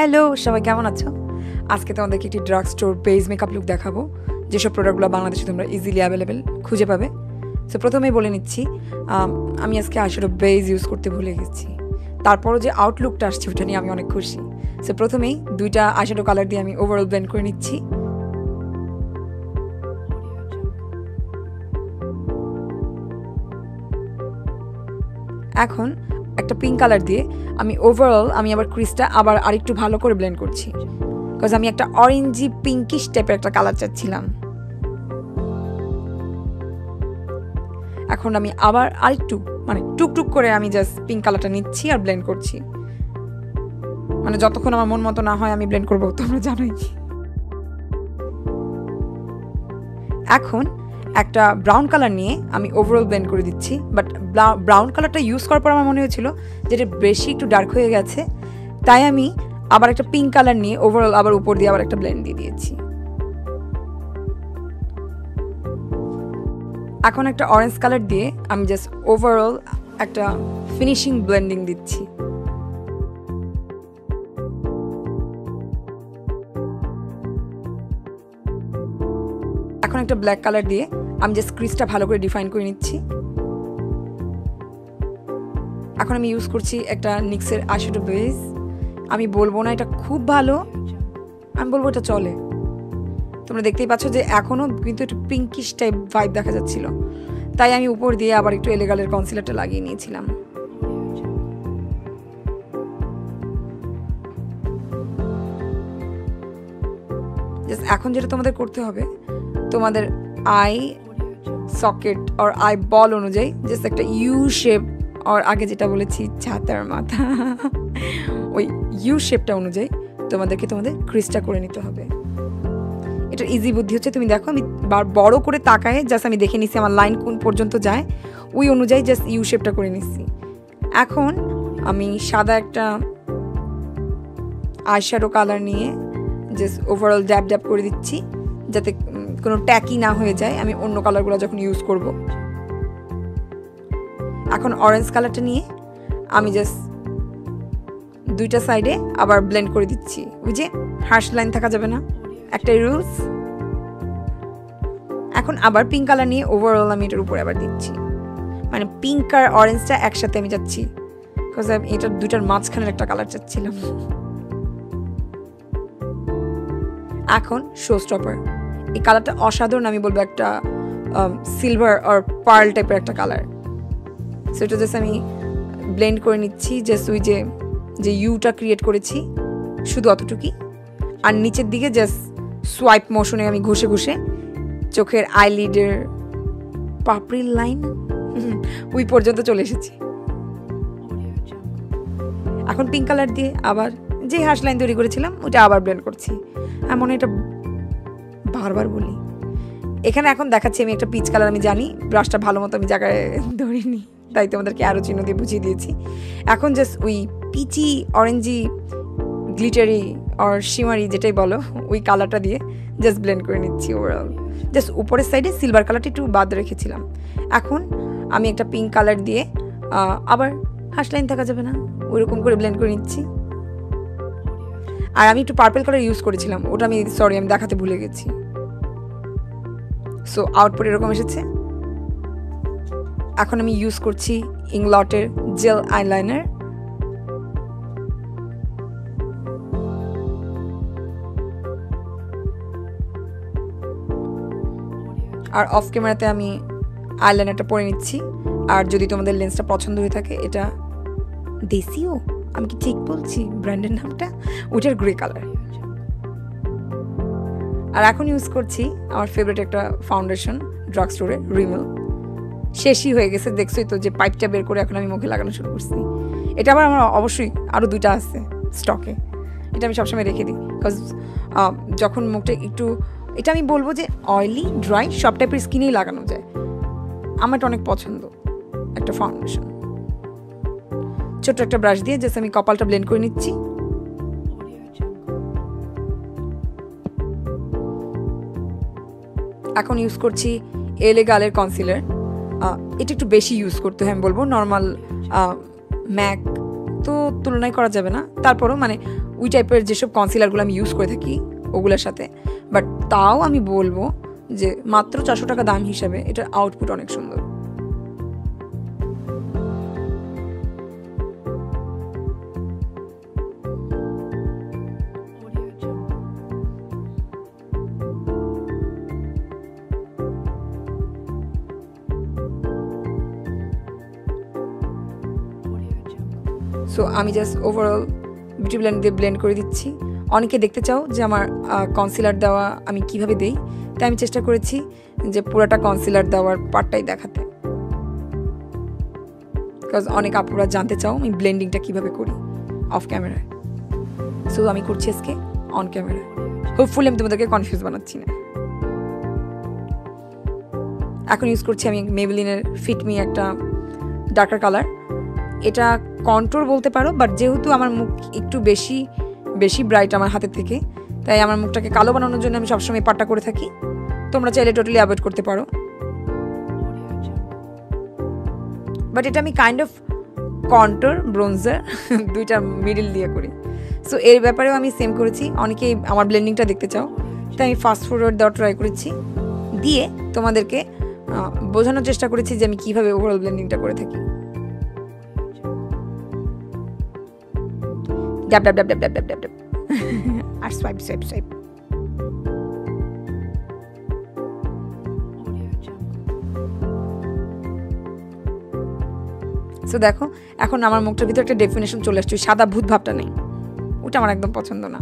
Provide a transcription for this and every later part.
Hello সবাই কেমন আছো? আজকে তোমাদেরকে একটি drug store base makeup look দেখাবো, যেসব প্রোডাক্টগুলো বাংলাদেশে তোমরা ইজিলি অ্যাভেলেবেল খুঁজে পাবে। সো প্রথমেই বলে নিচ্ছি, আমি আজকে আইশ্যাডো বেজ ইউজ করতে ভুলে গেছি। তারপরও যে আউটলুকটা আসছে ওটা নিয়ে আমি অনেক খুশি। সো প্রথমেই দুইটা আইশ্যাডো কালার দিয়ে আমি ওভারঅল ব্লেন্ড করে নিচ্ছি। এখন একটা পিঙ্ক কালার দিয়ে আমি ওভারঅল আবার ক্রিসটা আবার আরেকটু ভালো করে ব্লেন্ড করছি, বিকজ আমি একটা অরেঞ্জি পিঙ্কিশ টাইপের একটা কালার চাচ্ছিলাম। এখন আমি আবার আরেকটু টুকটুক করে আমি জাস্ট পিঙ্ক কালারটা নিচ্ছি আর ব্লেন্ড করছি। যতক্ষণ আমার মন মতো না হয় আমি ব্লেন্ড করবো, তোমরা জানোই। এখন একটা ব্রাউন কালার নিয়ে আমি ওভারঅল ব্লেন্ড করে দিচ্ছি, বাট ব্রাউন কালারটা ইউজ করার পর আমার মনে হয়েছিল যেটা বেশি একটু ডার্ক হয়ে গেছে, তাই আমি আবার একটা পিঙ্ক কালার নিয়ে ওভারঅল আবার উপর দিয়ে আবার একটা ব্লেন্ড দিয়ে দিয়েছি। এখন একটা অরেঞ্জ কালার দিয়ে আমি জাস্ট ওভারঅল একটা ফিনিশিং ব্লেন্ডিং দিচ্ছি। এখন একটা ব্ল্যাক কালার দিয়ে আমি জাস্ট ক্রিসটা ভালো করে ডিফাইন করে নিচ্ছি। এখন আমি ইউজ করছি একটা নিক্সের আইশ্যাডো বেস। আমি বলবো না এটা খুব ভালো, আমি বলবো এটা চলে। তোমরা দেখতেই পাচ্ছ যে এখনও কিন্তু একটু পিঙ্কিশ টাইপ ভাইব দেখা যাচ্ছিল, তাই আমি উপর দিয়ে আবার একটু এলেগালের কনসিলারটা লাগিয়ে নিয়েছিলাম। জাস্ট এখন যেটা তোমাদের করতে হবে, তোমাদের আই সকেট আর আই বল অনুযায়ী জাস্ট একটা ইউ শেপ, আর আগে যেটা বলেছি ছাতার মাথা, ওই ইউ শেপটা অনুযায়ী তোমাদের ক্রিসটা করে নিতে হবে। এটা ইজি বুদ্ধি হচ্ছে, তুমি দেখো আমি বড় করে তাকায় জাস্ট আমি দেখে নিচ্ছি আমার লাইন কোন পর্যন্ত যায়, ওই অনুযায়ী জাস্ট ইউ শেপটা করে নিচ্ছি। এখন আমি সাদা একটা আইশ্যাডো কালার নিয়ে জাস্ট ওভারঅল ড্যাব ড্যাব করে দিচ্ছি, যাতে কোনো ট্যাকি না হয়ে যায় আমি অন্য কালারগুলো যখন ইউজ করব। এখন অরেঞ্জ কালারটা নিয়ে আমি জাস্ট দুইটা সাইডে আবার ব্লেন্ড করে দিচ্ছি। ওই যে হার্শ লাইন থাকা যাবে না, একটাই রুলস। এখন আবার পিঙ্ক কালার নিয়ে ওভারঅল আমি এটার উপরে আবার দিচ্ছি, পিঙ্ক আর অরেঞ্জটা একসাথে আমি যাচ্ছি, বিকজ আমি এটার দুইটার মাঝখানের একটা কালার চাচ্ছিলাম। এখন শো স্টপার, এই কালারটা অসাধারণ, আমি বলবো একটা সিলভার আর পার্ল টাইপের একটা কালার। সো এটা জাস্ট আমি ব্লেন্ড করে নিচ্ছি, জাস্ট ওই যে ইউটা ক্রিয়েট করেছি শুধু অতটুকুই, আর নিচের দিকে জাস্ট সোয়াইপ মোশনে আমি ঘষে ঘষে চোখের আইলিডের পাপড়ির লাইন ওই পর্যন্ত চলে এসেছি। এখন পিঙ্ক কালার দিয়ে আবার যে হার্শ লাইন তৈরি করেছিলাম ওটা আবার ব্লেন্ড করছি। এমন এটা বারবার বলি। এখানে এখন দেখাচ্ছি আমি একটা পিচ কালার, আমি জানি ব্রাশটা ভালো মতো আমি জায়গায় ধরিনি, তাই তোমাদেরকে আরও চিহ্ন দিয়ে বুঝিয়ে দিয়েছি। এখন জাস্ট ওই পিচি অরেঞ্জি গ্লিটারি আর শিমারি যেটাই বলো, ওই কালারটা দিয়ে জাস্ট ব্লেন্ড করে নিচ্ছি ওভারঅল। জাস্ট উপরের সাইডে সিলভার কালারটা একটু বাদ রেখেছিলাম। এখন আমি একটা পিঙ্ক কালার দিয়ে আবার হার্শ লাইন থাকা যাবে না, ওইরকম করে ব্লেন্ড করে নিচ্ছি। আর আমি একটু পার্পল কালার ইউজ করেছিলাম, ওটা আমি দেখাতে ভুলে গেছি। সো আউটপুট এরকম এসেছে। এখন আমি ইউজ করছি ইংলটের জেল আইলাইনার। আর অফ ক্যামেরাতে আমি আইলাইনারটা পরে নিচ্ছি। আর যদি তোমাদের লেন্সটা পছন্দ হয়ে থাকে, এটা দেশিও, আমি কি ঠিক বলছি ব্র্যান্ডের নামটা, ওইটার গ্রে কালার। আর এখন ইউজ করছি আমার ফেভারিট একটা ফাউন্ডেশন ড্রাগ স্টোরে, রিমেল। শেষই হয়ে গেছে, দেখছোই তো যে পাইপটা বের করে এখন আমি মুখে লাগানো শুরু করছি। এটা আবার আমার অবশ্যই আরও দুইটা আছে স্টকে, এটা আমি সবসময় রেখে দিই, বিকজ যখন মুখটা একটু, এটা আমি বলবো যে অয়েলি ড্রাই সব টাইপের স্কিনেই লাগানো যায়। আমার এটা অনেক পছন্দ একটা ফাউন্ডেশন। ছোট্ট একটা ব্রাশ দিয়ে জাস্ট আমি কপালটা ব্লেন্ড করে নিচ্ছি। এখন ইউজ করছি এলে গালের কনসিলার। এটা একটু বেশি ইউজ করতে হয়, আমি বলবো নর্মাল ম্যাক তো তুলনায় করা যাবে না, তারপরও ওই টাইপের যেসব কনসিলারগুলো আমি ইউজ করে থাকি ওগুলোর সাথে, বাট তাও আমি বলবো যে মাত্র 400 টাকা দাম হিসাবে এটার আউটপুট অনেক সুন্দর। সো আমি জাস্ট ওভারঅল বিউটি ব্লেন্ড দিয়ে ব্লেন্ড করে দিচ্ছি। অনেকে দেখতে চাও যে আমার কনসিলার দেওয়া আমি কিভাবে দেই, তাই আমি চেষ্টা করেছি যে পুরাটা কনসিলার দেওয়ার পার্টটাই দেখাতে, বিকজ অনেক আপুরা জানতে চাও আমি ব্লেন্ডিংটা কিভাবে করি অফ ক্যামেরায়। সো আমি করছি আজকে অন ক্যামেরা। হোপফুলি আমি তোমাদেরকে কনফিউজ বানাচ্ছি না। এখন ইউজ করছি আমি মেবেলিনের ফিট মি একটা ডার্কার কালার। এটা কন্ট্রোর বলতে পারো, বাট যেহেতু আমার মুখ একটু বেশি ব্রাইট আমার হাতের থেকে, তাই আমার মুখটাকে কালো বানানোর জন্য আমি সবসময় পাট্টা করে থাকি। তোমরা চাইলে টোটালি অ্যাভয়েড করতে পারো, বাট এটা আমি কাইন্ড অফ কন্ট্রোর ব্রোঞ্জার দুইটা মিডল দিয়ে করি। সো এর ব্যাপারেও আমি সেম করেছি। অনেকেই আমার ব্লেন্ডিংটা দেখতে চাও, তাই আমি ফাস্ট ফরওয়ার্ড দেওয়ার ট্রাই করেছি, দিয়ে তোমাদেরকে বোঝানোর চেষ্টা করেছি যে আমি কীভাবে ওভারঅল ব্লেন্ডিংটা করে থাকি। ড্যাব ড্যাব ড্যাব ড্যাব ড্যাব ড্যাব ড্যাব আর সোয়াইপ সোয়াইপ সোয়াইপ। সো দেখো এখন আমার মুখটার ভিতরে একটা ডেফিনেশন চলে আসছে, সাদা ভূত ভাবটা নেই, ওটা আমার একদম পছন্দ না।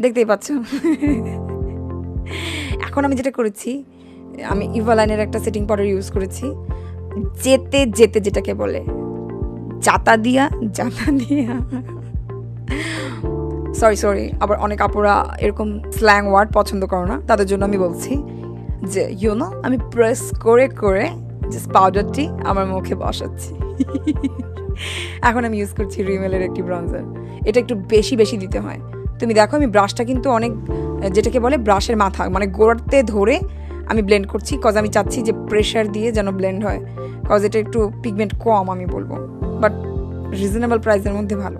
দেখতেই পাচ্ছ। এখন আমি যেটা করেছি, আমি ইভালাইনের একটা সেটিং পাউডার ইউজ করেছি, যেতে যেতে যেটাকে বলে জাতা দিয়া সরি আবার অনেক আপুরা এরকম স্ল্যাং ওয়ার্ড পছন্দ করো না, তাদের জন্য আমি বলছি যে ইউনো আমি প্রেস করে করে জাস্ট পাউডারটি আমার মুখে বসাচ্ছি। এখন আমি ইউজ করছি রিমেলের একটি ব্রঞ্জার। এটা একটু বেশি দিতে হয়। তুমি দেখো আমি ব্রাশটা কিন্তু অনেক, যেটাকে বলে ব্রাশের মাথা মানে গোড়াতে ধরে আমি ব্লেন্ড করছি, কজ আমি চাচ্ছি যে প্রেশার দিয়ে যেন ব্লেন্ড হয়, কজ এটা একটু পিগমেন্ট কম আমি বলবো, বাট রিজনেবল প্রাইসের মধ্যে ভালো।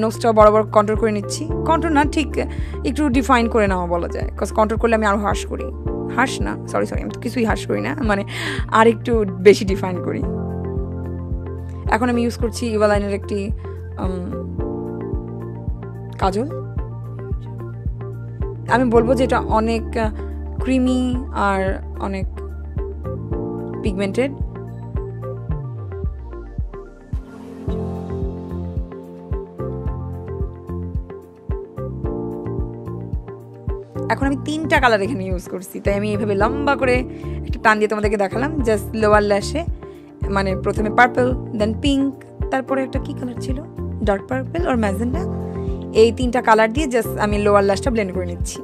নোজটাও বড় কন্ট্রোল করে নিচ্ছি, কন্ট্রোল না ঠিক একটু ডিফাইন করে নেওয়া বলা যায়, কজ কন্ট্রোল করলে আমি আরও হার্শ করি, হার্শ না সরি আমি তো কিছুই হার্শ করি না, মানে আর একটু বেশি ডিফাইন করি। এখন আমি ইউজ করছি ইভালাইনের একটি কাজল। আমি বলবো যে এটা অনেক ক্রিমি আর অনেক পিগমেন্টেড। এখন আমি 3টা কালার এখানে ইউজ করছি, তাই আমি এইভাবে লম্বা করে একটা টান দিয়ে তোমাদেরকে দেখালাম। জাস্ট লোয়ার ল্যাশে মানে প্রথমে পার্পল, দেন পিঙ্ক, তারপরে একটা কি কালার ছিল ডার্ক পার্পল আর ম্যাজেন্টা, এই 3টা কালার দিয়ে জাস্ট আমি লোয়ার ল্যাশটা ব্লেন্ড করে নিচ্ছি।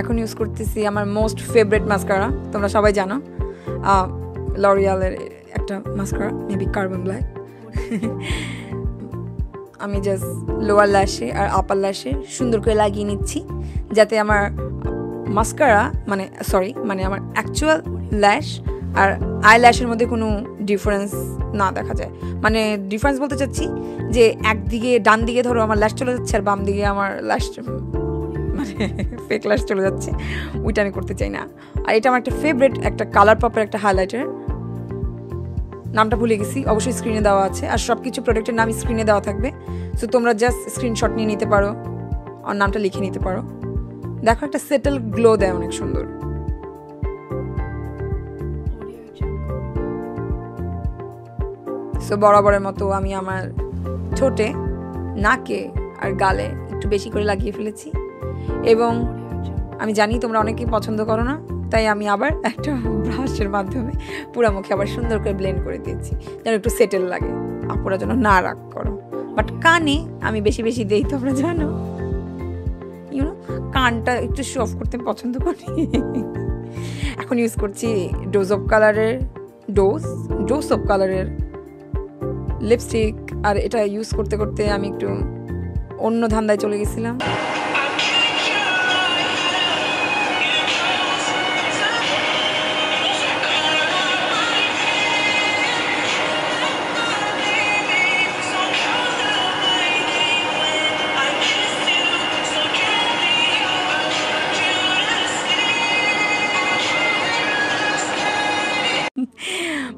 এখন ইউজ করতেছি আমার মোস্ট ফেভারিট মাস্কারা, তোমরা সবাই জানো লরিয়ালের একটা মাস্কারা, মেবি কার্বন ব্ল্যাক। আমি জাস্ট লোয়ার ল্যাশে আর আপার ল্যাশে সুন্দর করে লাগিয়ে নিচ্ছি, যাতে আমার মাস্কারা মানে আমার অ্যাকচুয়াল ল্যাশ আর আই ল্যাশের মধ্যে কোনো ডিফারেন্স না দেখা যায়। মানে ডিফারেন্স বলতে চাচ্ছি যে একদিকে ডান দিকে ধরো আমার ল্যাশ চলে যাচ্ছে আর বাম দিকে আমার ল্যাশ মানে ফেক ল্যাশ চলে যাচ্ছে, ওইটা আমি করতে চাই না। আর এটা আমার একটা ফেভারিট একটা কালার পপের একটা হাইলাইটার, নামটা ভুলে গেছি, অবশ্যই স্ক্রিনে দেওয়া আছে, আর সব কিছু প্রোডাক্টের নাম স্ক্রিনে দেওয়া থাকবে। সো তোমরা জাস্ট স্ক্রিনশট নিয়ে নিতে পারো আর নামটা লিখে নিতে পারো। দেখো একটা সেটেল গ্লো দেয় অনেক সুন্দর। সো বরাবরের মতো আমি আমার ঠোঁটে, নাকে আর গালে একটু বেশি করে লাগিয়ে ফেলেছি, এবং আমি জানি তোমরা অনেকেই পছন্দ করো না, তাই আমি আবার একটা ব্রাশের মাধ্যমে পুরো মুখে আবার সুন্দর করে ব্লেন্ড করে দিয়েছি যেন একটু সেটেল লাগে। আপুরা যেন না রাগ করো, বাট কানে আমি বেশি বেশি দেই, তোমরা জানো, ইউনো কানটা একটু শো অফ করতে পছন্দ করি। এখন ইউজ করছি ডোজ অফ কালারের লিপস্টিক, আর এটা ইউজ করতে করতে আমি একটু অন্য ধান্দায় চলে গেছিলাম।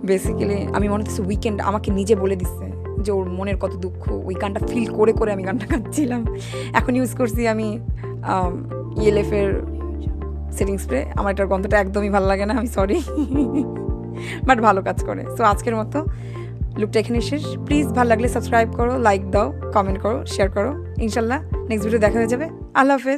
বেসিক্যালি আমি মনে হচ্ছে উইকেন্ড আমাকে নিজে বলে দিচ্ছে যে ওর মনের কত দুঃখ, ওই গানটা ফিল করে করে আমি গানটা গাচ্ছিলাম। এখন ইউজ করছি আমি ইএলএফের সেটিং স্প্রে। আমার এটার গন্ধটা একদমই ভালো লাগে না, আমি সরি, বাট ভালো কাজ করে। সো আজকের মতো লুকটা এখানে শেষ। প্লিজ ভালো লাগলে সাবস্ক্রাইব করো, লাইক দাও, কমেন্ট করো, শেয়ার করো। ইনশাল্লাহ নেক্সট ভিডিও দেখা হয়ে যাবে। আল্লাহ হাফেজ।